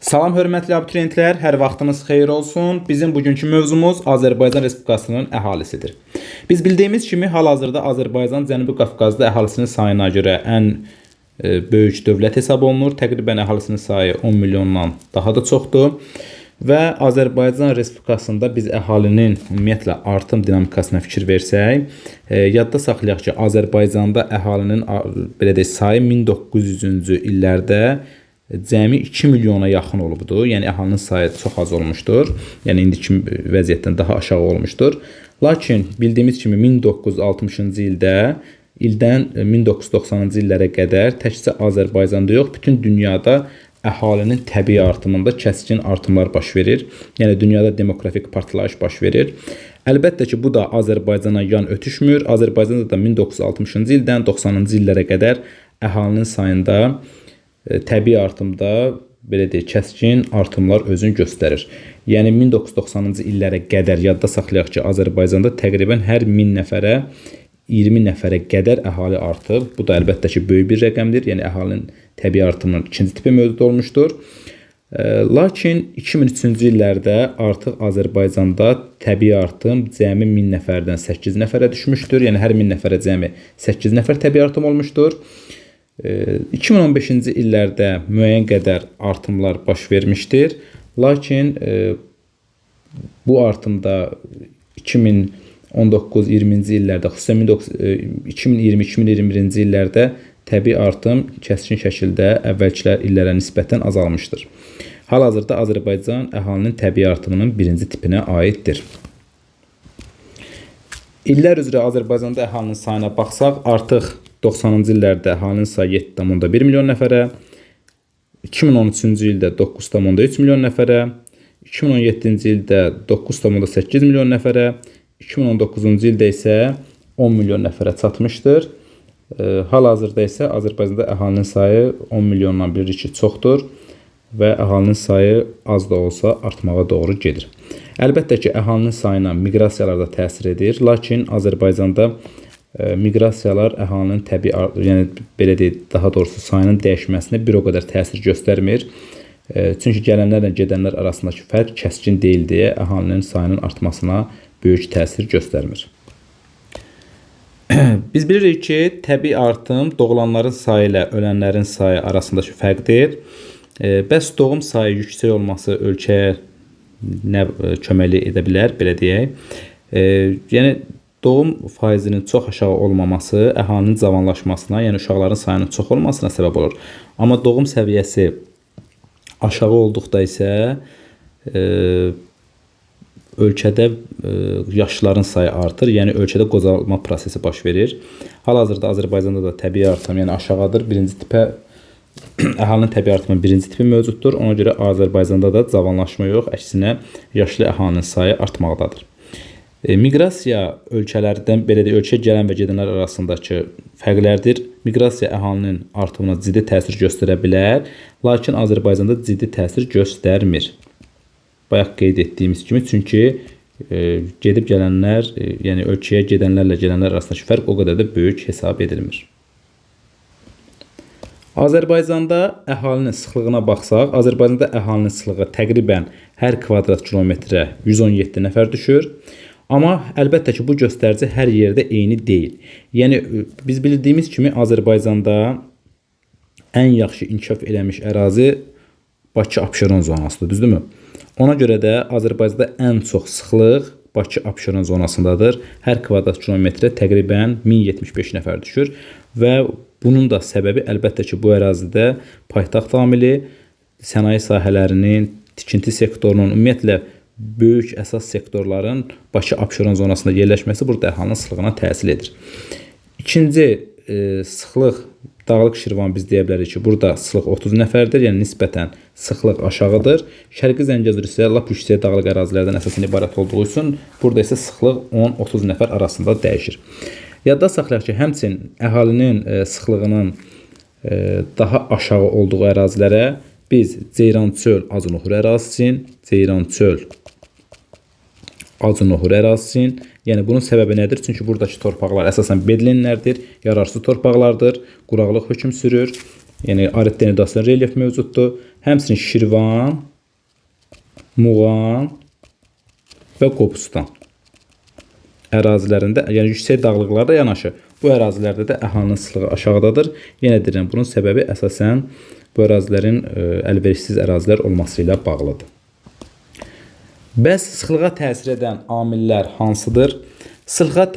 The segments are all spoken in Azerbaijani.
Salam hörmətli abituriyentlər, hər vaxtınız xeyir olsun. Bizim bugünkü mövzumuz Azərbaycan Respublikasının əhalisidir. Biz bildiyimiz kimi hal-hazırda Azərbaycan Cənubi Qafqazda əhalisinin sayına görə ən böyük dövlət hesab olunur. Təqribən əhalisinin sayı 10 milyondan daha da çoxdur. Və Azərbaycan Respublikasında biz əhalinin ümumiyyətlə artım dinamikasına fikir versək, yadda saxlayaq ki, Azərbaycanda əhalinin belə deyək, sayı 1900-cü illərdə cəmi 2 milyona yaxın olubdur. Yəni əhalinin sayı çox az olmuşdur. Yəni indiki vəziyyətdən daha aşağı olmuşdur. Lakin bildiyimiz kimi 1960-cı ildən 1990-cı illərə qədər təkcə Azərbaycanda yox, bütün dünyada əhalinin təbii artımında kəskin artımlar baş verir. Yəni dünyada demografik partlayış baş verir. Əlbəttə ki, bu da Azərbaycana yan ötüşmür. Azərbaycanda da 1960-cı ildən 90-cı illərə qədər əhalinin sayında təbii artımda belə deyək, kəskin artımlar özünü göstərir. Yəni 1990-cı illərə qədər yadda saxlayaq ki, Azərbaycanda təqribən hər 1000 nəfərə 20 nəfərə qədər əhali artıb. Bu da əlbəttə ki, böyük bir rəqəmdir. Yəni əhalinin təbii artımının ikinci tipi mövcud olmuşdur. Lakin 2003-cü illərdə artıq Azərbaycanda təbii artım cəmi 1000 nəfərdən 8 nəfərə düşmüşdür. Yəni hər 1000 nəfərə cəmi 8 nəfər təbii artım olmuşdur. 2015-ci illərdə müəyyən qədər artımlar baş vermişdir. Lakin bu artımda 2019-20-ci illərdə, xüsusən 2020-2021-ci illərdə təbii artım kəskin şəkildə əvvəlkilər illərə nisbətən azalmışdır. Hal-hazırda Azərbaycan əhalinin təbii artımının birinci tipinə aiddir. İllər üzrə Azərbaycanda əhalinin sayına baxsaq, artıq 90-cı illərdə əhalinin sayı 7,1 milyon nəfərə, 2013-cü ildə 9,3 milyon nəfərə, 2017-ci ildə 9,8 milyon nəfərə, 2019-cu ildə isə 10 milyon nəfərə çatmışdır. Hal-hazırda isə Azərbaycanda əhalinin sayı 10 milyondan bir iki çoxdur və əhalinin sayı az da olsa artmağa doğru gedir. Əlbəttə ki, əhalinin sayına miqrasiyalar da təsir edir, lakin Azərbaycanda miqrasiyalar əhalinin təbii, yəni belə deyək, daha doğrusu sayının dəyişməsinə bir o qədər təsir göstərmir. Çünki gələnlərlə gedənlər arasındakı fərq kəskin deyil deyə əhalinin sayının artmasına böyük təsir göstərmir. Biz bilirik ki, təbii artım doğulanların sayı ilə ölənlərin sayı arasındakı fərqdir. Bəs doğum sayı yüksək olması ölkəyə nə köməklik edə bilər, belə deyək. Yəni doğum faizinin çox aşağı olmaması əhalinin cavanlaşmasına, yəni uşaqların sayının çox olmasına səbəb olur. Amma doğum səviyyəsi aşağı olduqda isə ölkədə yaşlıların sayı artır, yəni ölkədə qocalma prosesi baş verir. Hal-hazırda Azərbaycanda da təbii artım, yəni aşağıdır. Birinci tipə əhalinin təbii artımının birinci tipi mövcuddur. Ona görə Azərbaycanda da cavanlaşma yox, əksinə yaşlı əhalinin sayı artmaqdadır. Miqrasiya ölkələrdən, belə deyək, ölkəyə gələn və gedənlər arasındakı fərqlərdir. Miqrasiya əhalinin artımına ciddi təsir göstərə bilər, lakin Azərbaycanda ciddi təsir göstərmir. Bayaq qeyd etdiyimiz kimi, çünki gedib gələnlər, yəni ölkəyə gedənlərlə gələnlər arasındakı fərq o qədər də böyük hesab edilmir. Azərbaycanda əhalinin sıxlığına baxsaq, Azərbaycanda əhalinin sıxlığı təqribən hər kvadrat kilometrə 117 nəfər düşür. Amma əlbəttə ki, bu göstərici hər yerdə eyni deyil. Yəni, biz bildiyimiz kimi Azərbaycanda ən yaxşı inkişaf eləmiş ərazi Bakı-Abşeron zonasıdır, düzdürmü? Ona görə də Azərbaycanda ən çox sıxlıq Bakı-Abşeron zonasındadır. Hər kvadrat kilometrə təqribən 1075 nəfər düşür və bunun da səbəbi əlbəttə ki, bu ərazidə paytaxt amili, sənaye sahələrinin, tikinti sektorunun, ümumiyyətlə böyük əsas sektorların Bakı-Abşeron zonasında yerləşməsi burada əhalinin sıxlığına təsir edir. İkinci sıxlıq Dağlıq Şirvan biz deyə bilərik ki, burada sıxlıq 30 nəfərdir, yəni nisbətən sıxlıq aşağıdır. Şərqi Zəngəzur isə lap yüksək dağlıq ərazilərdən əsasən ibarət olduğu üçün burada isə sıxlıq 10-30 nəfər arasında dəyişir. Yadda saxlayaq ki, həmçinin əhalinin sıxlığının daha aşağı olduğu ərazilərə biz Ceyrançöl Acınoxur ərazisini, Ceyrançöl Acınoxur ərazisini, yəni bunun səbəbi nədir? Çünki buradakı torpaqlar əsasən bedlenlərdir, yararsız torpaqlardır, quraqlıq hökm sürür. yəni arid denudasiya relyef mövcuddur. Həmçinin Şirvan, Muğan və Qobustan ərazilərində, yəni yüksək dağlıqlarda yanaşı, bu ərazilərdə də əhalinin sıxlığı aşağıdadır. Yenə deyirəm, bunun səbəbi əsasən bu ərazilərin əlverişsiz ərazilər olması ilə bağlıdır. Bəs sıxlığa təsir edən amillər hansıdır? Sıxlığa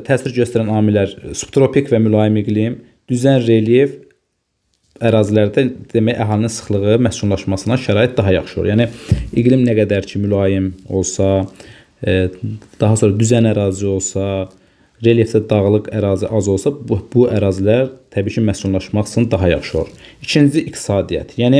təsir göstərən amillər subtropik və mülayim iqlim, düzən relyef ərazilərdə demək əhalinin sıxlığı məskunlaşmasına şərait daha yaxşı olur. Yəni iqlim nə qədər ki mülayim olsa, daha sonra düzən ərazi olsa, relyefdə dağlıq ərazi az olsa, bu ərazilər təbii ki məskunlaşmaq üçün daha yaxşı olur. İkinci, iqtisadiyyat. Yəni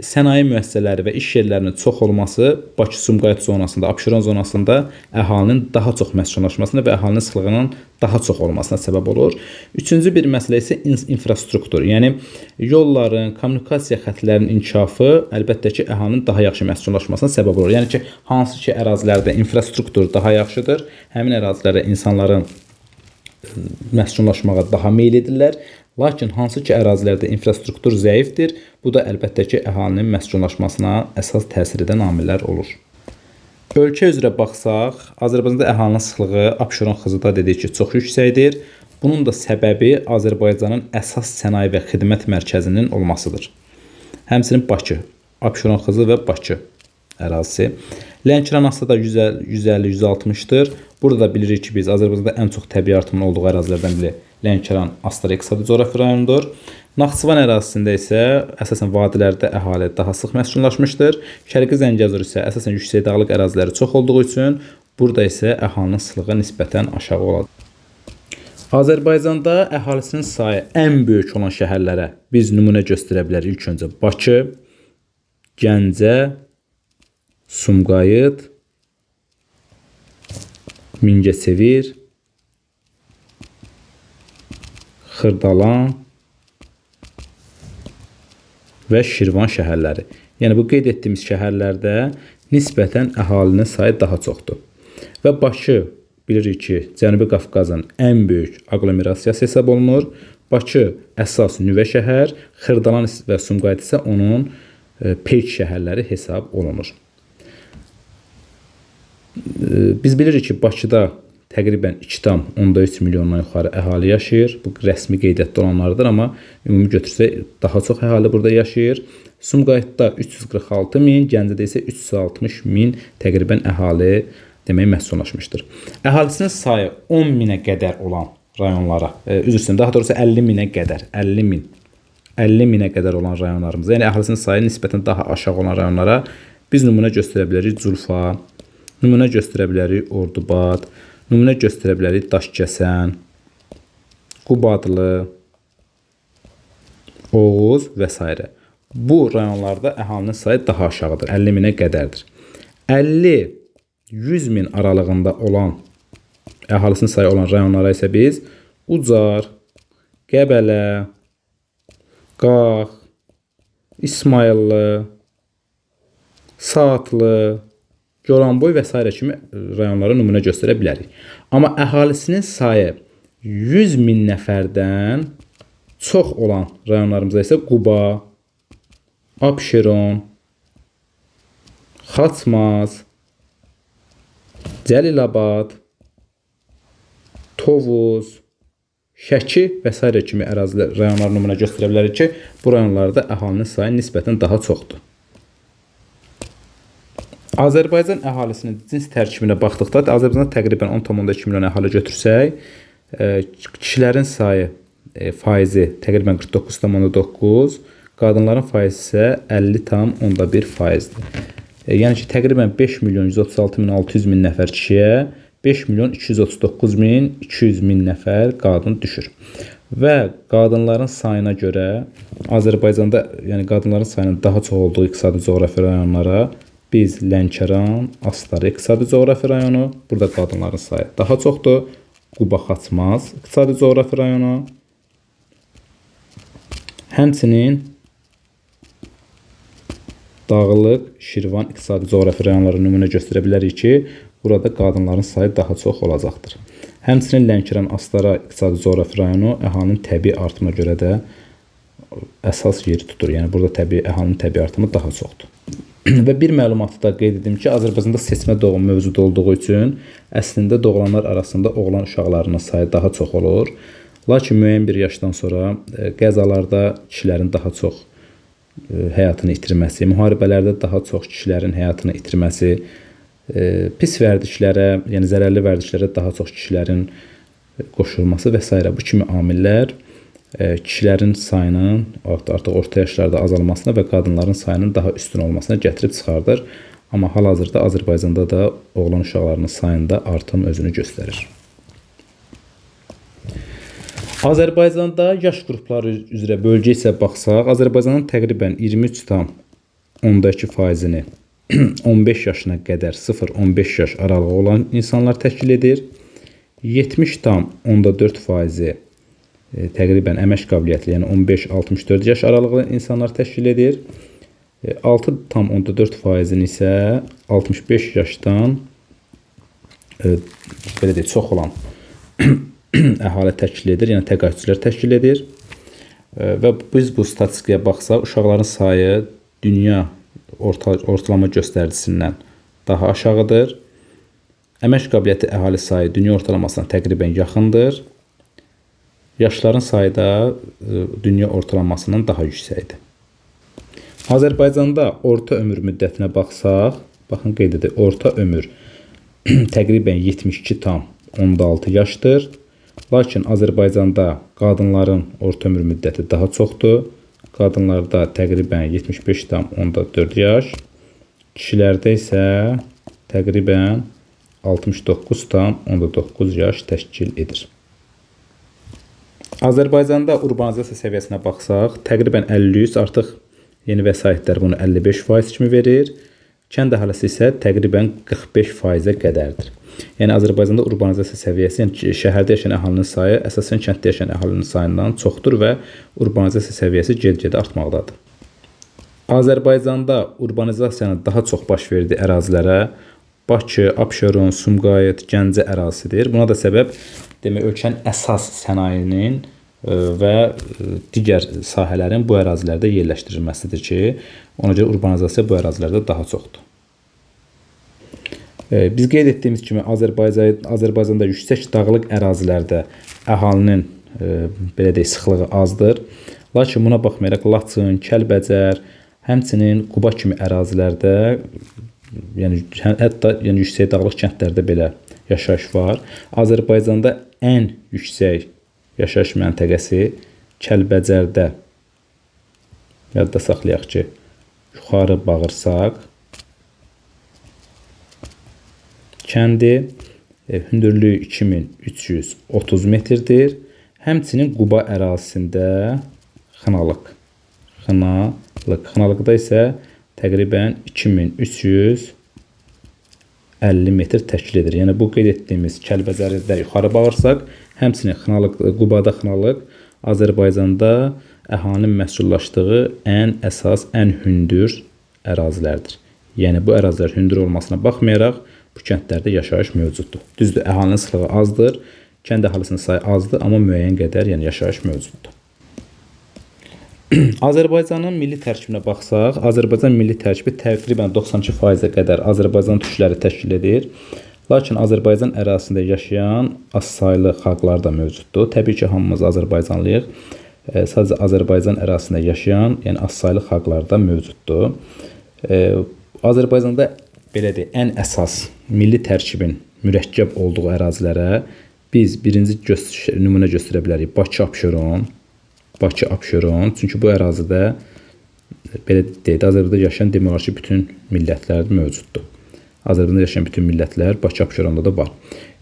sənaye müəssisələri və iş yerlərinin çox olması Bakı-Sumqayıt zonasında, Abşeron zonasında əhalinin daha çox məskunlaşmasına və əhalinin sıxlığının daha çox olmasına səbəb olur. Üçüncü bir məsələ isə infrastruktur. Yəni yolların, kommunikasiya xətlərinin inkişafı əlbəttə ki əhalinin daha yaxşı məskunlaşmasına səbəb olur. Yəni ki, hansı ki ərazilərdə infrastruktur daha yaxşıdır, həmin ərazilərdə insanların məskunlaşmağa daha meyl edirlər. Lakin hansı ki ərazilərdə infrastruktur zəifdir, bu da əlbəttə ki əhalinin məskunlaşmasına əsas təsir edən amillər olur. Ölkə üzrə baxsaq, Azərbaycanda əhalinin sıxlığı Abşeron Xızıda dedik ki, çox yüksəkdir. Bunun da səbəbi Azərbaycanın əsas sənaye və xidmət mərkəzinin olmasıdır. Həmçinin Bakı, Abşeron Xızı və Bakı ərazisi. Lənkəran Astada 150-160-dır. Burada da bilirik ki, biz Azərbaycanda ən çox təbii artımın olduğu ərazilərdən biri Lənkəran Astara iqtisadi coğrafi rayonudur. Naxçıvan ərazisində isə əsasən vadilərdə əhali daha sıx məskunlaşmışdır. Şərqi Zəngəzur isə əsasən yüksək dağlıq əraziləri çox olduğu üçün burada isə əhalinin sıxlığı nisbətən aşağı olacaq. Azərbaycanda əhalisinin sayı ən böyük olan şəhərlərə biz nümunə göstərə bilərik. İlk öncə Bakı, Gəncə, Sumqayıt, Mingəçevir, Xırdalan və Şirvan şəhərləri. Yəni bu qeyd etdiyimiz şəhərlərdə nisbətən əhalinin sayı daha çoxdur. Və Bakı bilirik ki, Cənubi Qafqazın ən böyük aglomerasiyası hesab olunur. Bakı əsas nüvə şəhər, Xırdalan və Sumqayıt isə onun peyk şəhərləri hesab olunur. Biz bilirik ki, Bakıda təqribən 2,3 milyondan yuxarı əhali yaşayır. Bu rəsmi qeydiyyatda olanlardır, amma ümumi götürsək daha çox əhali burada yaşayır. Sumqayıtda 346 min, Gəncədə isə 360 min təqribən əhali demək məskunlaşmışdır. Əhalisinin sayı 10 minə qədər olan rayonlara, üzr istəyirəm, daha doğrusu 50 minə qədər, 50 minə qədər olan rayonlarımıza, yəni əhalisinin sayı nisbətən daha aşağı olan rayonlara biz nümunə göstərə bilərik Culfa, nümunə göstərə bilərik Ordubad, nümunə göstərə bilərik Daşkəsən, Qubadlı, Oğuz və s. Bu rayonlarda əhalinin sayı daha aşağıdır, 50 minə qədərdir. 50-100 min aralığında olan əhalisinin sayı olan rayonlara isə biz Ucar, Qəbələ, Qax, İsmayıllı, Saatlı, Goranboy və s. kimi rayonlara nümunə göstərə bilərik. Amma əhalisinin sayı 100 min nəfərdən çox olan rayonlarımızda isə Quba, Abşeron, Xaçmaz, Cəlilabad, Tovuz, Şəki və s. kimi ərazilər, rayonlar nümunə göstərə bilərik ki, bu rayonlarda əhalinin sayı nisbətən daha çoxdur. Azərbaycan əhalisinin cins tərkibinə baxdıqda, Azərbaycanda təqribən 10,2 milyon əhali götürsək, kişilərin sayı faizi təqribən 49,9, qadınların faizi isə 50,1%-dir. Yəni ki, təqribən 5 milyon 136 min 600 min nəfər kişiyə, 5 milyon 239 min 200 min nəfər qadın düşür. Və qadınların sayına görə Azərbaycanda, yəni qadınların sayının daha çox olduğu iqtisadi coğrafi rayonlara biz Lənkəran, Astara iqtisadi coğrafi rayonu, burada qadınların sayı daha çoxdur. Quba Xaçmaz iqtisadi coğrafi rayonu. Həmçinin Dağlıq, Şirvan iqtisadi coğrafi rayonları nümunə göstərə bilərik ki, burada qadınların sayı daha çox olacaqdır. Həmçinin Lənkəran, Astara iqtisadi coğrafi rayonu əhalinin təbii artımına görə də əsas yeri tutur. Yəni burada təbii əhalinin təbii artımı daha çoxdur. Və bir məlumatı da qeyd edim ki, Azərbaycanda seçmə doğum mövcud olduğu üçün əslində doğulanlar arasında oğlan uşaqlarının sayı daha çox olur. Lakin müəyyən bir yaşdan sonra qəzalarda kişilərin daha çox həyatını itirməsi, müharibələrdə daha çox kişilərin həyatını itirməsi, pis vərdişlərə, yəni zərərli vərdişlərə daha çox kişilərin qoşulması və s. bu kimi amillər kişilərin sayının artıq orta yaşlarda azalmasına və qadınların sayının daha üstün olmasına gətirib çıxardır. Amma hal-hazırda Azərbaycanda da oğlan uşaqlarının sayında artım özünü göstərir. Azərbaycanda yaş qrupları üzrə bölgə isə baxsaq, Azərbaycanın təqribən 23,2%-ni 15 yaşına qədər 0-15 yaş aralığı olan insanlar təşkil edir. 70,4%-i təqribən əmək qabiliyyətli, yəni 15-64 yaş aralığı insanlar təşkil edir. 6,4%-ni isə 65 yaşdan belə deyək, çox olan əhali təşkil edir, yəni təqaüdçülər təşkil edir. Və biz bu statistikaya baxsaq, uşaqların sayı dünya ortalama göstəricisindən daha aşağıdır. Əmək qabiliyyəti əhali sayı dünya ortalamasına təqribən yaxındır. Yaşların sayı da dünya ortalamasından daha yüksəkdir. Azərbaycanda orta ömür müddətinə baxsaq, baxın qeyd edək, orta ömür təqribən 72,6 yaşdır. Lakin Azərbaycanda qadınların orta ömür müddəti daha çoxdur. Qadınlarda təqribən 75,4 yaş, kişilərdə isə təqribən 69,9 yaş təşkil edir. Azərbaycanda urbanizasiya səviyyəsinə baxsaq, təqribən 53 artıq yeni vəsaitlər bunu 55% kimi verir. Kənd əhalisi isə təqribən 45%-ə qədərdir. Yəni Azərbaycanda urbanizasiya səviyyəsi, yəni şəhərdə yaşayan əhalinin sayı əsasən kənddə yaşayan əhalinin sayından çoxdur və urbanizasiya səviyyəsi get-gedə artmaqdadır. Azərbaycanda urbanizasiyanın daha çox baş verdiyi ərazilərə Bakı, Abşeron, Sumqayıt, Gəncə ərazisidir. Buna da səbəb demək ölkənin əsas sənayinin və digər sahələrin bu ərazilərdə yerləşdirilməsidir ki, ona görə urbanizasiya bu ərazilərdə daha çoxdur. Biz qeyd etdiyimiz kimi Azərbaycanda yüksək dağlıq ərazilərdə əhalinin belə deyək, sıxlığı azdır. Lakin buna baxmayaraq Laçın, Kəlbəcər, həmçinin Quba kimi ərazilərdə, yəni hətta yüksək dağlıq kəndlərdə belə yaşayış var. Azərbaycanda ən yüksək yaşayış məntəqəsi Kəlbəcərdə, yadda saxlayaq ki, Yuxarı Bağırsaq kəndi, hündürlüyü 2330 metrdir. Həmçinin Quba ərazisində Xınalıqda isə təqribən 2350 metr təşkil edir. Yəni bu qeyd etdiyimiz Kəlbəcərdə Yuxarı Bağırsaq, həmçinin Qubada Xınalıq Azərbaycanda əhalinin məskunlaşdığı ən əsas, ən hündür ərazilərdir. Yəni bu ərazilər hündür olmasına baxmayaraq bu kəndlərdə yaşayış mövcuddur. Düzdür, əhalinin sıxlığı azdır, kənd əhalisinin sayı azdır, amma müəyyən qədər yəni yaşayış mövcuddur. Azərbaycanın milli tərkibinə baxsaq, Azərbaycan milli tərkibi təqribən 92%-ə qədər Azərbaycan türkləri təşkil edir. Lakin Azərbaycan ərazisində yaşayan az saylı xalqlar da mövcuddur. Təbii ki, hamımız Azərbaycanlıyıq. Sadəcə Azərbaycan ərazisində yaşayan, yəni az saylı xalqlar da mövcuddur. Azərbaycanda belə deyək, ən əsas milli tərkibin mürəkkəb olduğu ərazilərə biz birinci nümunə göstərə bilərik. Bakı, Abşeron. Çünki bu ərazidə belə deyək, Azərbaycanda yaşayan demək olar ki, bütün millətlər mövcuddur. Azərbaycanda yaşayan bütün millətlər Bakı, Abşeronda da var.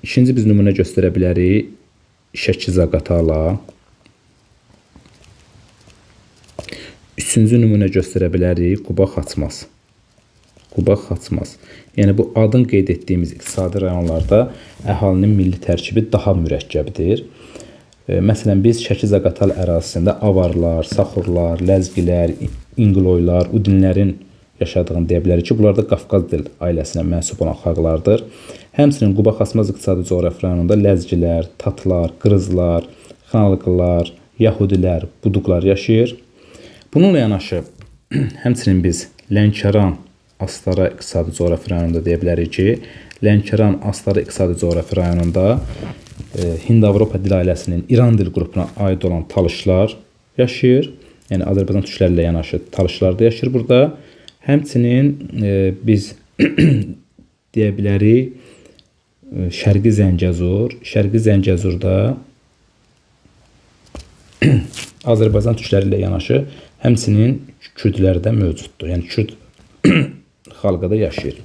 İkinci biz nümunə göstərə bilərik Şəki-Zaqatala. Üçüncü nümunə göstərə bilərik Quba-Xaçmaz. Yəni bu adın qeyd etdiyimiz iqtisadi rayonlarda əhalinin milli tərkibi daha mürəkkəbdir. Məsələn, biz Şəki-Zaqatala ərazisində avarlar, saxurlar, ləzgilər, inqiloylar, udinlərin yaşadığını deyə bilərik ki, bunlar da Qafqaz dil ailəsinə mənsub olan xalqlardır. Həmçinin Quba-Xaçmaz iqtisadi coğrafi rayonunda ləzgilər, tatlar, qırızlar, xanalıqlar, yahudilər, buduqlar yaşayır. Bununla yanaşı həmçinin biz Lənkəran Astara İqtisadi Coğrafi rayonunda deyə bilərik ki, Lənkəran Astara İqtisadi Coğrafi rayonunda Hind-Avropa dil ailəsinin İran dil qrupuna aid olan talışlar yaşayır. Yəni Azərbaycan türkləri ilə yanaşı talışlar da yaşayır burada. Həmçinin biz deyə bilərik Şərqi Zəngəzur. Şərqi Zəngəzurda Azərbaycan türkləri ilə yanaşı həmçinin kürdlər də mövcuddur. Yəni kürd xalqı da yaşayır.